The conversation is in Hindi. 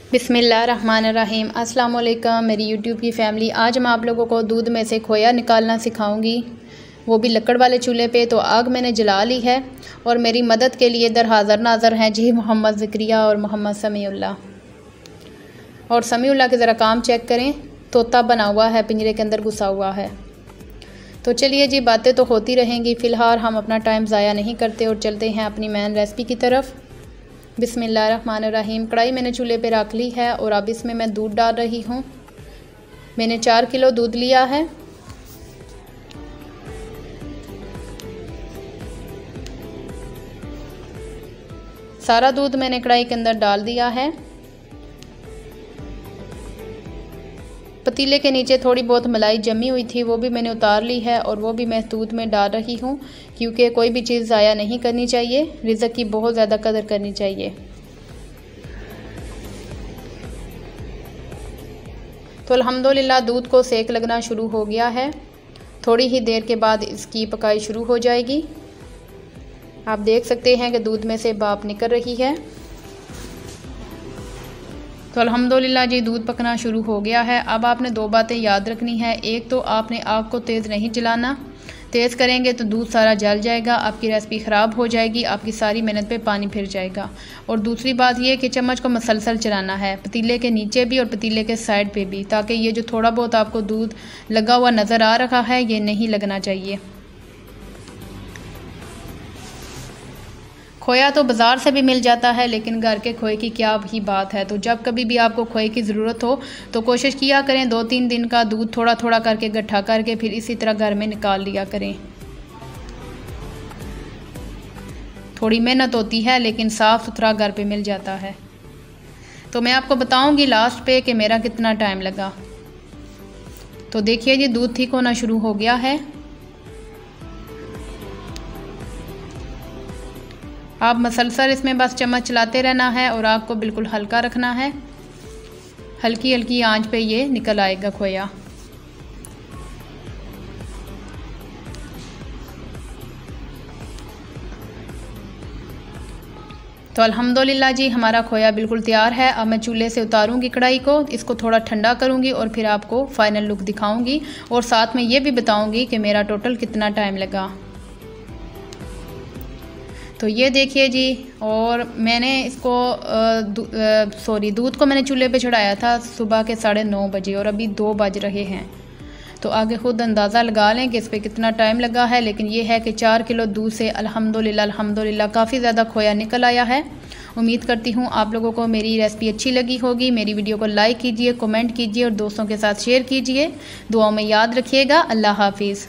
बिस्मिल्लाहिर्रहमानिर्रहीम। अस्सलाम वालेकुम मेरी यूट्यूब की फ़ैमिली। आज मैं आप लोगों को दूध में से खोया निकालना सिखाऊंगी, वो भी लकड़ वाले चूल्हे पे। तो आग मैंने जला ली है और मेरी मदद के लिए इधर हाज़र नाज़र हैं जी मोहम्मद ज़िक्रिया और मोहम्मद समीउल्लाह। और समीउल्लाह के ज़रा काम चेक करें, तोता बना हुआ है, पिंजरे के अंदर घुसा हुआ है। तो चलिए जी, बातें तो होती रहेंगी। फ़िलहाल हम अपना टाइम ज़ाया नहीं करते और चलते हैं अपनी मेन रेसिपी की तरफ। बिस्मिल्लाहिर्रहमानिर्रहीम। कढ़ाई मैंने चूल्हे पे रख ली है और अब इसमें मैं दूध डाल रही हूँ। मैंने 4 किलो दूध लिया है। सारा दूध मैंने कढ़ाई के अंदर डाल दिया है। पतीले के नीचे थोड़ी बहुत मलाई जमी हुई थी, वो भी मैंने उतार ली है और वो भी मैं दूध में डाल रही हूँ, क्योंकि कोई भी चीज़ ज़ाया नहीं करनी चाहिए, रिज़्क़ की बहुत ज़्यादा कदर करनी चाहिए। तो अल्हम्दुलिल्लाह दूध को सेक लगना शुरू हो गया है। थोड़ी ही देर के बाद इसकी पकाई शुरू हो जाएगी। आप देख सकते हैं कि दूध में से भाप निकल रही है। तो अल्हम्दुलिल्लाह जी दूध पकना शुरू हो गया है। अब आपने 2 बातें याद रखनी है। एक तो आपने आग को तेज़ नहीं जलाना, तेज़ करेंगे तो दूध सारा जल जाएगा, आपकी रेसिपी ख़राब हो जाएगी, आपकी सारी मेहनत पे पानी फिर जाएगा। और दूसरी बात यह कि चम्मच को मसलसल चलाना है, पतीले के नीचे भी और पतीले के साइड पे भी, ताकि ये जो थोड़ा बहुत आपको दूध लगा हुआ नज़र आ रहा है ये नहीं लगना चाहिए। खोया तो बाज़ार से भी मिल जाता है, लेकिन घर के खोए की क्या ही बात है। तो जब कभी भी आपको खोए की ज़रूरत हो तो कोशिश किया करें 2-3 दिन का दूध थोड़ा थोड़ा करके इकट्ठा करके फिर इसी तरह घर में निकाल लिया करें। थोड़ी मेहनत होती है लेकिन साफ़ सुथरा घर पे मिल जाता है। तो मैं आपको बताऊंगी लास्ट पे कि मेरा कितना टाइम लगा। तो देखिए जी दूध ठीक होना शुरू हो गया है। आप मसलसल इसमें बस चम्मच चलाते रहना है और आग को बिल्कुल हल्का रखना है। हल्की हल्की आंच पे ये निकल आएगा खोया। तो अल्हम्दुलिल्लाह जी हमारा खोया बिल्कुल तैयार है। अब मैं चूल्हे से उतारूंगी कढ़ाई को, इसको थोड़ा ठंडा करूंगी और फिर आपको फाइनल लुक दिखाऊंगी और साथ में ये भी बताऊंगी कि मेरा टोटल कितना टाइम लगा। तो ये देखिए जी, और मैंने इसको दूध को मैंने चूल्हे पे चढ़ाया था सुबह के 9:30 बजे और अभी 2 बज रहे हैं। तो आगे ख़ुद अंदाज़ा लगा लें कि इस पर कितना टाइम लगा है। लेकिन ये है कि 4 किलो दूध से अल्हम्दुलिल्लाह काफ़ी ज़्यादा खोया निकल आया है। उम्मीद करती हूँ आप लोगों को मेरी रेसिपी अच्छी लगी होगी। मेरी वीडियो को लाइक कीजिए, कमेंट कीजिए और दोस्तों के साथ शेयर कीजिए। दुआओं में याद रखिएगा। अल्लाह हाफिज़।